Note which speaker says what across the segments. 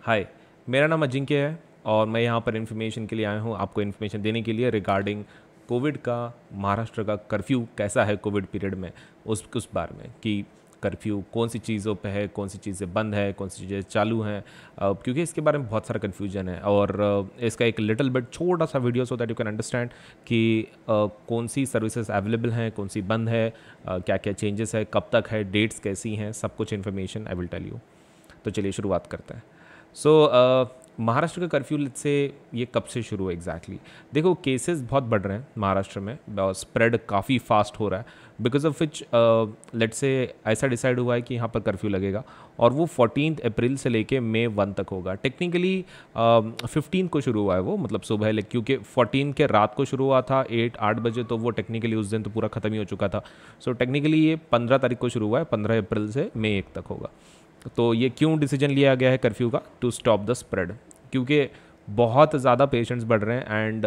Speaker 1: हाय, मेरा नाम अजिंक्य है और मैं यहाँ पर इन्फॉर्मेशन के लिए आया हूँ, आपको इन्फॉर्मेशन देने के लिए रिगार्डिंग कोविड का। महाराष्ट्र का कर्फ्यू कैसा है कोविड पीरियड में, उस बारे में कि कर्फ्यू कौन सी चीज़ों पे है, कौन सी चीज़ें बंद है, कौन सी चीज़ें चालू हैं। क्योंकि इसके बारे में बहुत सारा कन्फ्यूजन है और इसका एक लिटिल बिट छोटा सा video so that you can understand कि कौन सी सर्विसेज अवेलेबल हैं, कौन सी बंद है, क्या क्या चेंजेस है, कब तक है, डेट्स कैसी हैं, सब कुछ information I will tell you. तो चलिए शुरुआत करते हैं। महाराष्ट्र का कर्फ्यू से ये कब से शुरू है एग्जैक्टली देखो, केसेस बहुत बढ़ रहे हैं महाराष्ट्र में, स्प्रेड काफ़ी फास्ट हो रहा है, because of which let's say ऐसा डिसाइड हुआ है कि यहाँ पर कर्फ्यू लगेगा और वो 14 अप्रैल से लेके मई 1 तक होगा। टेक्निकली 15 को शुरू हुआ है वो, मतलब सुबह, क्योंकि 14 के रात को शुरू हुआ था 8 बजे, तो वो टेक्निकली उस दिन तो पूरा ख़त्म ही हो चुका था। सो टेक्निकली ये 15 तारीख को शुरू हुआ है, 15 अप्रैल से मई 1 तक होगा। तो ये क्यों डिसीजन लिया गया है कर्फ्यू का? टू स्टॉप द स्प्रेड, क्योंकि बहुत ज़्यादा पेशेंट्स बढ़ रहे हैं एंड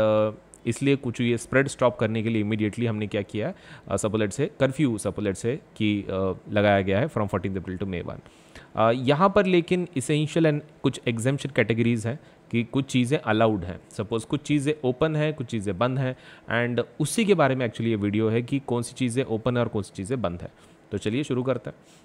Speaker 1: इसलिए कुछ ये स्प्रेड स्टॉप करने के लिए इमीडिएटली हमने क्या किया है, सपोलेट से कर्फ्यू सपोलेट से कि लगाया गया है फ्रॉम 14 अप्रैल टू मई 1। यहाँ पर लेकिन इसेंशियल एंड कुछ एग्जेम्पशन कैटेगरीज हैं कि कुछ चीज़ें अलाउड हैं, सपोज़ कुछ चीज़ें ओपन हैं, कुछ चीज़ें बंद हैं, एंड उसी के बारे में एक्चुअली ये वीडियो है कि कौन सी चीज़ें ओपन है और कौन सी चीज़ें बंद है। तो चलिए शुरू करते हैं।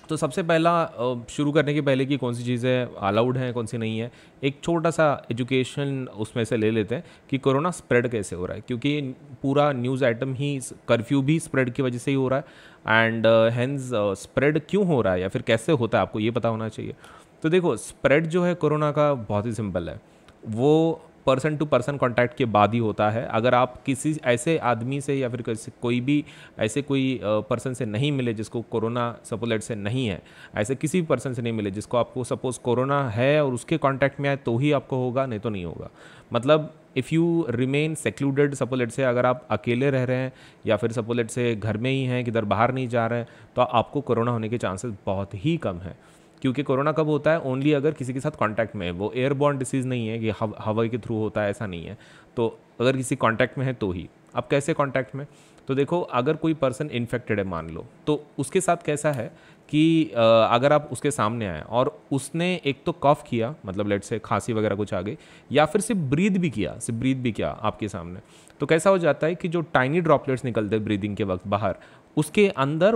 Speaker 1: तो सबसे पहला शुरू करने के पहले कि कौन सी चीज़ें अलाउड हैं, कौन सी नहीं है, एक छोटा सा एजुकेशन उसमें से ले लेते हैं कि कोरोना स्प्रेड कैसे हो रहा है, क्योंकि पूरा न्यूज़ आइटम ही कर्फ्यू भी स्प्रेड की वजह से ही हो रहा है एंड हेंस स्प्रेड क्यों हो रहा है या फिर कैसे होता है, आपको ये पता होना चाहिए। तो देखो, स्प्रेड जो है कोरोना का बहुत ही सिंपल है, वो पर्सन टू पर्सन कांटेक्ट के बाद ही होता है। अगर आप किसी ऐसे आदमी से या फिर कोई भी ऐसे कोई पर्सन से नहीं मिले जिसको कोरोना सपोलेट से नहीं है, ऐसे किसी भी पर्सन से नहीं मिले जिसको आपको सपोज कोरोना है और उसके कांटेक्ट में आए तो ही आपको होगा, नहीं तो नहीं होगा। मतलब इफ़ यू रिमेन सेक्लूडेड, सपोलेट से अगर आप अकेले रह रहे हैं या फिर सपोलेट से घर में ही हैं, किधर बाहर नहीं जा रहे हैं, तो आपको कोरोना होने के चांसेस बहुत ही कम है। क्योंकि कोरोना कब होता है? ओनली अगर किसी के साथ कांटेक्ट में है, वो एयरबॉर्न डिसीज़ नहीं है कि हवा के थ्रू होता है, ऐसा नहीं है। तो अगर किसी कांटेक्ट में है तो ही। अब कैसे कांटेक्ट में? तो देखो, अगर कोई पर्सन इन्फेक्टेड है मान लो, तो उसके साथ कैसा है कि अगर आप उसके सामने आए और उसने एक तो कफ किया, मतलब लेट से खांसी वगैरह कुछ आ गई, या फिर सिर्फ ब्रीथ भी किया आपके सामने, तो कैसा हो जाता है कि जो टाइनी ड्रॉपलेट्स निकलते हैं ब्रीदिंग के वक्त बाहर, उसके अंदर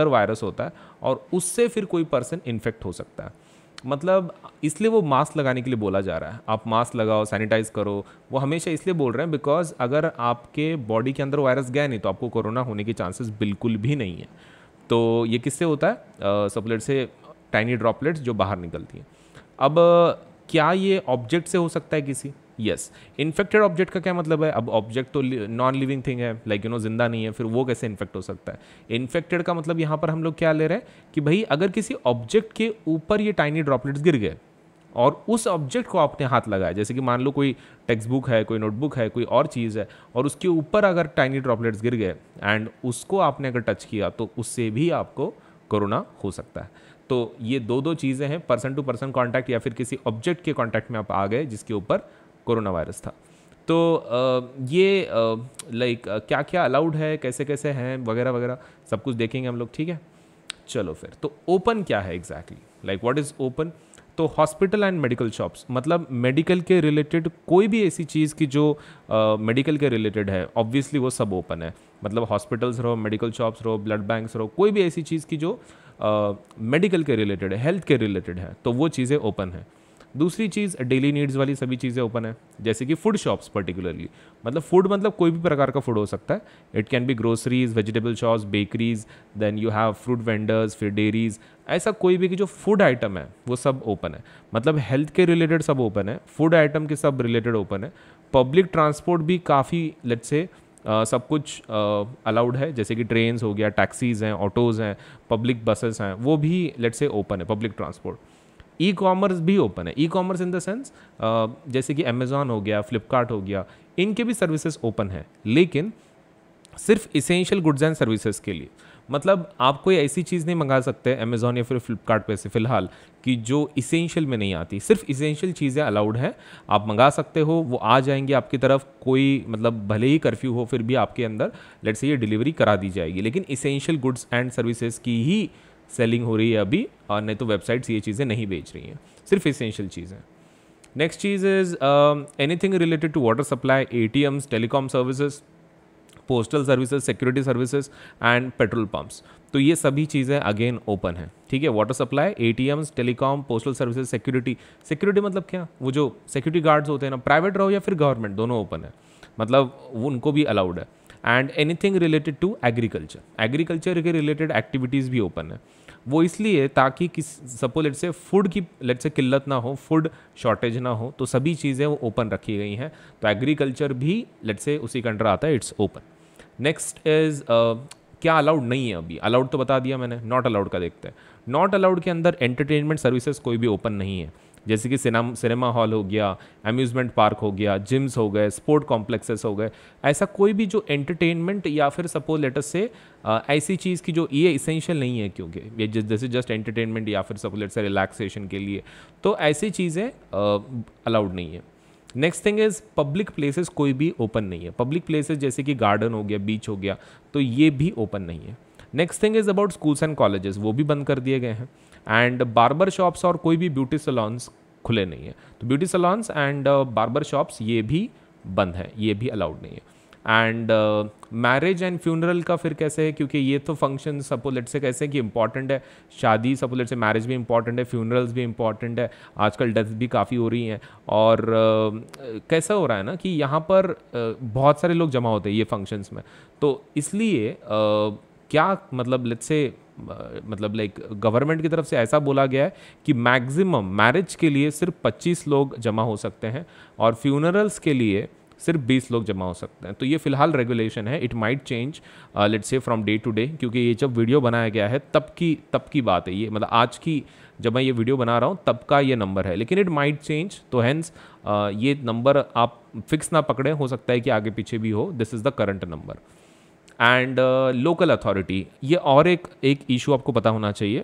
Speaker 1: वायरस होता है और उससे फिर कोई पर्सन इन्फेक्ट हो सकता है। मतलब इसलिए वो मास्क लगाने के लिए बोला जा रहा है, आप मास्क लगाओ, सैनिटाइज करो। वो हमेशा इसलिए बोल रहे हैं बिकॉज अगर आपके बॉडी के अंदर वायरस गया नहीं तो आपको कोरोना होने के चांसेस बिल्कुल भी नहीं है। तो ये किससे होता है? सप्लेट से, टाइनी ड्रॉपलेट्स जो बाहर निकलती हैं। अब क्या ये ऑब्जेक्ट से हो सकता है किसी? यस। इन्फेक्टेड ऑब्जेक्ट का क्या मतलब है? अब ऑब्जेक्ट तो नॉन लिविंग थिंग है, जिंदा नहीं है, फिर वो कैसे इन्फेक्ट हो सकता है? इन्फेक्टेड का मतलब यहाँ पर हम लोग क्या ले रहे हैं कि भाई अगर किसी ऑब्जेक्ट के ऊपर ये टाइनी ड्रॉपलेट्स गिर गए और उस ऑब्जेक्ट को आपने हाथ लगाया, जैसे कि मान लो कोई टेक्स्ट बुक है, कोई नोटबुक है, कोई और चीज़ है, और उसके ऊपर अगर टाइनी ड्रॉपलेट्स गिर गए एंड उसको आपने अगर टच किया तो उससे भी आपको कोरोना हो सकता है। तो ये दो चीज़ें हैं, पर्सन टू पर्सन कॉन्टैक्ट या फिर किसी ऑब्जेक्ट के कॉन्टैक्ट में आप आ गए जिसके ऊपर कोरोना वायरस था। तो ये क्या क्या अलाउड है, कैसे कैसे हैं, वगैरह वगैरह सब कुछ देखेंगे हम लोग, ठीक है। चलो फिर, तो ओपन क्या है एग्जैक्टली, व्हाट इज़ ओपन? तो हॉस्पिटल एंड मेडिकल शॉप्स, मतलब मेडिकल के रिलेटेड कोई भी ऐसी चीज़ की जो मेडिकल के रिलेटेड है, ऑब्वियसली वो सब ओपन है। मतलब हॉस्पिटल्स रहो, मेडिकल शॉप्स रहो, ब्लड बैंक्स रहो, कोई भी ऐसी चीज़ की जो मेडिकल के रिलेटेड है, हेल्थ के रिलेटेड है, तो वो चीज़ें ओपन है। दूसरी चीज़, डेली नीड्स वाली सभी चीज़ें ओपन है, जैसे कि फूड शॉप्स पर्टिकुलरली। मतलब फूड मतलब कोई भी प्रकार का फूड हो सकता है। It can be groceries, vegetable shops, bakeries, then you have fruit vendors, फिर डेयरीज, ऐसा कोई भी कि जो फूड आइटम है वो सब ओपन है। मतलब हेल्थ के रिलेटेड सब ओपन है, फूड आइटम के सब रिलेटेड ओपन है। पब्लिक ट्रांसपोर्ट भी काफ़ी लेट्स से सब कुछ अलाउड है, जैसे कि ट्रेन्स हो गया, टैक्सीज़ हैं, ऑटोज़ हैं, पब्लिक बसेस हैं, वो भी लेट्स से ओपन है, पब्लिक ट्रांसपोर्ट। ई कॉमर्स भी ओपन है। E commerce in the sense जैसे कि अमेज़ॉन हो गया, फ्लिपकार्ट हो गया, इनके भी सर्विसेज ओपन है, लेकिन सिर्फ इसेंशियल गुड्स एंड सर्विसेज के लिए। मतलब आप कोई ऐसी चीज़ नहीं मंगा सकते अमेज़ॉन या फिर फ्लिपकार्ट पे से फ़िलहाल कि जो इसेंशियल में नहीं आती। सिर्फ इसेंशियल चीज़ें अलाउड हैं, आप मंगा सकते हो, वो आ जाएंगी आपकी तरफ। कोई मतलब भले ही कर्फ्यू हो फिर भी आपके अंदर लेट्स से ये डिलीवरी करा दी जाएगी, लेकिन इसेंशियल गुड्स एंड सर्विसेज की ही सेलिंग हो रही है अभी, और नहीं तो वेबसाइट्स ये चीज़ें नहीं बेच रही हैं, सिर्फ एसेंशियल चीज़ें। नेक्स्ट चीज़ is anything related to water supply, ATMs, telecom services, postal services, security services and petrol pumps. तो ये सभी चीज़ें अगेन ओपन है, ठीक है। Water supply, ATMs, telecom, postal services, security मतलब क्या, वो जो सिक्योरिटी गार्ड्स होते हैं ना, प्राइवेट रहो या फिर गवर्नमेंट, दोनों ओपन है, मतलब वो उनको भी अलाउड है। And anything related to agriculture के रिलेटेड एक्टिविटीज़ भी ओपन है। वो इसलिए ताकि किस सपोज लेट से फूड की लेट से किल्लत ना हो, फूड शॉर्टेज ना हो, तो सभी चीज़ें वो ओपन रखी गई हैं। तो एग्रीकल्चर भी लेट से उसी के अंडर आता है, इट्स ओपन। नेक्स्ट इज क्या अलाउड नहीं है अभी, अलाउड तो बता दिया मैंने, नॉट अलाउड का देखते हैं। नॉट अलाउड के अंदर एंटरटेनमेंट सर्विसेज कोई भी ओपन नहीं है, जैसे कि सिनेमा हॉल हो गया, अम्यूज़मेंट पार्क हो गया, जिम्स हो गए, स्पोर्ट कॉम्प्लेक्सेस हो गए, ऐसा कोई भी जो एंटरटेनमेंट या फिर सपोज लेटस से ऐसी चीज़ की जो ये इसेंशियल नहीं है, क्योंकि ये जैसे जस्ट एंटरटेनमेंट या फिर सपोज लेटस से रिलैक्सेशन के लिए, तो ऐसी चीज़ें अलाउड नहीं है। Next thing is public places कोई भी ओपन नहीं है, पब्लिक प्लेसेस जैसे कि गार्डन हो गया, बीच हो गया, तो ये भी ओपन नहीं है। Next thing is about schools and colleges, वो भी बंद कर दिए गए हैं। एंड बार्बर शॉप्स और कोई भी ब्यूटी सलॉन्स खुले नहीं है, तो beauty salons and barber shops ये भी बंद है, ये भी अलाउड नहीं है। एंड मैरिज एंड फ्यूनरल का फिर कैसे है, क्योंकि ये तो फंक्शन सपोज लेट से कैसे कि इंपॉर्टेंट है, शादी सपोज लेट से मैरिज भी इंपॉर्टेंट है, फ्यूनरल्स भी इंपॉर्टेंट है, आजकल डेथ भी काफ़ी हो रही हैं, और कैसा हो रहा है ना कि यहाँ पर बहुत सारे लोग जमा होते हैं ये फंक्शंस में, तो इसलिए क्या मतलब लेट्स से मतलब लाइक गवर्नमेंट की तरफ से ऐसा बोला गया है कि मैक्सिमम मैरिज के लिए सिर्फ 25 लोग जमा हो सकते हैं और फ्यूनरल्स के लिए सिर्फ 20 लोग जमा हो सकते हैं। तो ये फिलहाल रेगुलेशन है, it might change let's say from day to day, क्योंकि ये जब वीडियो बनाया गया है तब की बात है ये, मतलब आज की जब मैं ये वीडियो बना रहा हूँ तब का ये नंबर है, लेकिन इट माइट चेंज, तो हैंस ये नंबर आप फिक्स ना पकड़े, हो सकता है कि आगे पीछे भी हो, this is the current number. And local authority, ये और एक इशू आपको पता होना चाहिए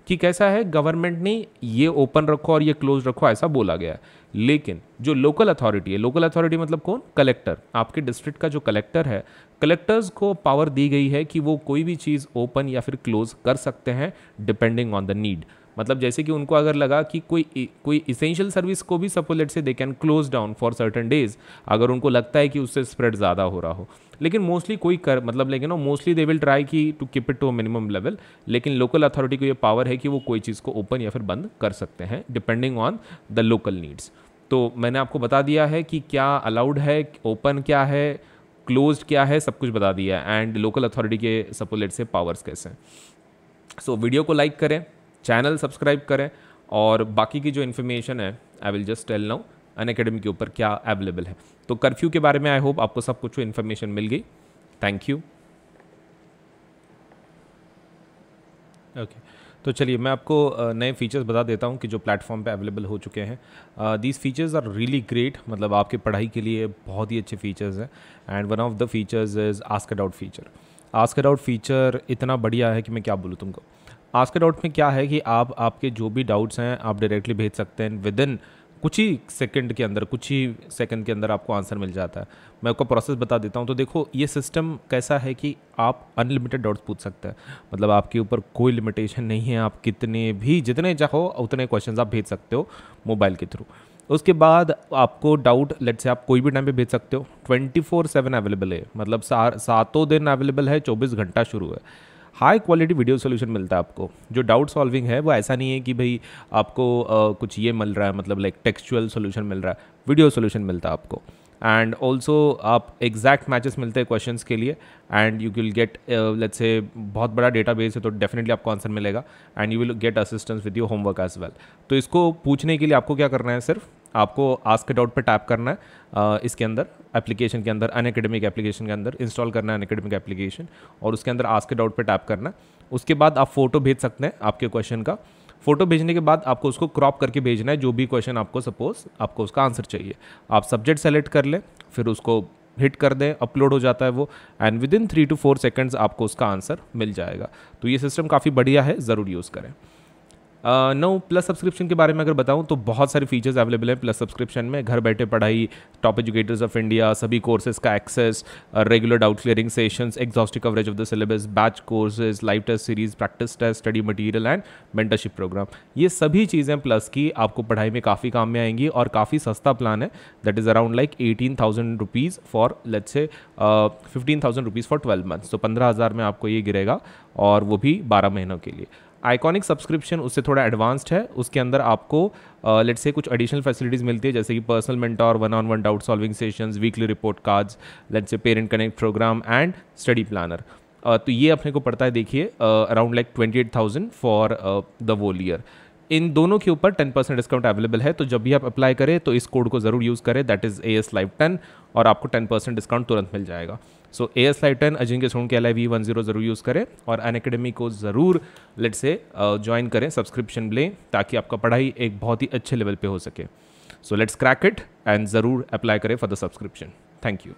Speaker 1: कि कैसा है, गवर्नमेंट ने ये ओपन रखो और ये क्लोज रखो ऐसा बोला गया है, लेकिन जो लोकल अथॉरिटी है, लोकल अथॉरिटी मतलब कौन, कलेक्टर, आपके डिस्ट्रिक्ट का जो कलेक्टर है, कलेक्टर्स को पावर दी गई है कि वो कोई भी चीज़ ओपन या फिर क्लोज कर सकते हैं डिपेंडिंग ऑन द नीड। मतलब जैसे कि उनको अगर लगा कि कोई इसेंशियल सर्विस को भी सपोज लेट से they can close down for certain days, अगर उनको लगता है कि उससे स्प्रेड ज़्यादा हो रहा हो, लेकिन मोस्टली कोई कर मतलब लेकिन मोस्टली दे विल ट्राई की to keep it to a minimum level, लेकिन लोकल अथॉरिटी को ये पावर है कि वो कोई चीज़ को ओपन या फिर बंद कर सकते हैं depending on the local needs. तो मैंने आपको बता दिया है कि क्या अलाउड है, ओपन क्या है, क्लोज्ड क्या है, सब कुछ बता दिया है, एंड लोकल अथॉरिटी के सपोज लेट से पावर्स कैसे हैं। सो वीडियो को लाइक करें, चैनल सब्सक्राइब करें, और बाकी की जो इन्फॉर्मेशन है I will just tell now Unacademy के ऊपर क्या अवेलेबल है। तो कर्फ्यू के बारे में आई होप आपको सब कुछ इन्फॉर्मेशन मिल गई। Thank you. ओके, तो चलिए मैं आपको नए फीचर्स बता देता हूँ कि जो प्लेटफॉर्म पे अवेलेबल हो चुके हैं। These features are really great, मतलब आपकी पढ़ाई के लिए बहुत ही अच्छे फीचर्स हैं। And one of the features is ask a doubt feature. Ask a doubt feature इतना बढ़िया है कि मैं क्या बोलूँ तुमको। आस्क अ डाउट में क्या है कि आप आपके जो भी डाउट्स हैं आप डायरेक्टली भेज सकते हैं, विद इन कुछ ही सेकंड के अंदर आपको आंसर मिल जाता है। मैं आपको प्रोसेस बता देता हूँ। तो देखो ये सिस्टम कैसा है कि आप अनलिमिटेड डाउट्स पूछ सकते हैं, मतलब आपके ऊपर कोई लिमिटेशन नहीं है, आप जितने चाहो उतने क्वेश्चंस आप भेज सकते हो मोबाइल के थ्रू। उसके बाद आपको डाउट लेट से आप कोई भी टाइम पे भेज सकते हो, 24/7 अवेलेबल है, मतलब 7 दिन अवेलेबल है, 24 घंटा शुरू है। हाई क्वालिटी वीडियो सोल्यूशन मिलता है आपको। जो डाउट सॉल्विंग है वो ऐसा नहीं है कि भाई आपको कुछ ये मिल रहा है, मतलब लाइक टेक्सचुअल सोल्यूशन मिल रहा है, वीडियो सोल्यूशन मिलता है आपको। एंड ऑल्सो आप एग्जैक्ट मैचेस मिलते हैं क्वेश्चंस के लिए, and you will get let's say बहुत बड़ा डेटाबेस है तो डेफिनेटली आपको आंसर मिलेगा, and you will get assistance with your homework as well. तो इसको पूछने के लिए आपको क्या करना है, सिर्फ आपको आस्क डाउट पे टैप करना है। इसके अंदर एप्लीकेशन के अंदर अनअकैडमिक एप्लीकेशन के अंदर इंस्टॉल करना है अनअकैडमिक एप्लीकेशन, और उसके अंदर आस्क डाउट पे टैप करना है। उसके बाद आप फोटो भेज सकते हैं आपके क्वेश्चन का। फोटो भेजने के बाद आपको उसको क्रॉप करके भेजना है, जो भी क्वेश्चन आपको सपोज आपको उसका आंसर चाहिए। आप सब्जेक्ट सेलेक्ट कर लें, फिर उसको हिट कर दें, अपलोड हो जाता है वो, and with in 3 to 4 seconds आपको उसका आंसर मिल जाएगा। तो ये सिस्टम काफ़ी बढ़िया है, ज़रूर यूज़ करें। नो प्लस सब्सक्रिप्शन के बारे में अगर बताऊं तो बहुत सारे फीचर्स अवेलेबल हैं प्लस सब्सक्रिप्शन में। घर बैठे पढ़ाई, टॉप एजुकेटर्स ऑफ इंडिया, सभी कोर्सेज का access, regular doubt clearing sessions, exhaustive coverage of the syllabus, batch courses, live test series, practice test, study material and mentorship programme. ये सभी चीज़ें प्लस की आपको पढ़ाई में काफ़ी काम में आएंगी और काफ़ी सस्ता प्लान है। That is around like 18,000 rupees for let's say 15,000 rupees for 12 months. तो 15,000 में आपको ये गिरेगा और वो भी 12 महीनों के लिए। आइकॉनिक सब्सक्रिप्शन उससे थोड़ा एडवांस्ड है। उसके अंदर आपको लेट्स से कुछ एडिशनल फैसिलिटीज़ मिलती है, जैसे कि personal mentor, 1-on-1 doubt solving sessions, weekly report cards, let's say parent connect program and study planner. तो ये अपने को पड़ता है देखिए around like 28,000 for the whole year. इन दोनों के ऊपर 10% डिस्काउंट अवेलेबल है। तो जब भी आप अप्लाई करें तो इस कोड को ज़रूर यूज़ करें, दैट इज़ AS Live 10, और आपको 10% डिस्काउंट तुरंत मिल जाएगा। सो AS Live 10 अजिंक्य सोन के LIV10 ज़रूर यूज़ करें और अनअकैडमी को ज़रूर लेट्स से ज्वाइन करें, सब्सक्रिप्शन लें, ताकि आपका पढ़ाई एक बहुत ही अच्छे लेवल पे हो सके। So let's crack it and ज़रूर अप्लाई करें for the subscription. Thank you.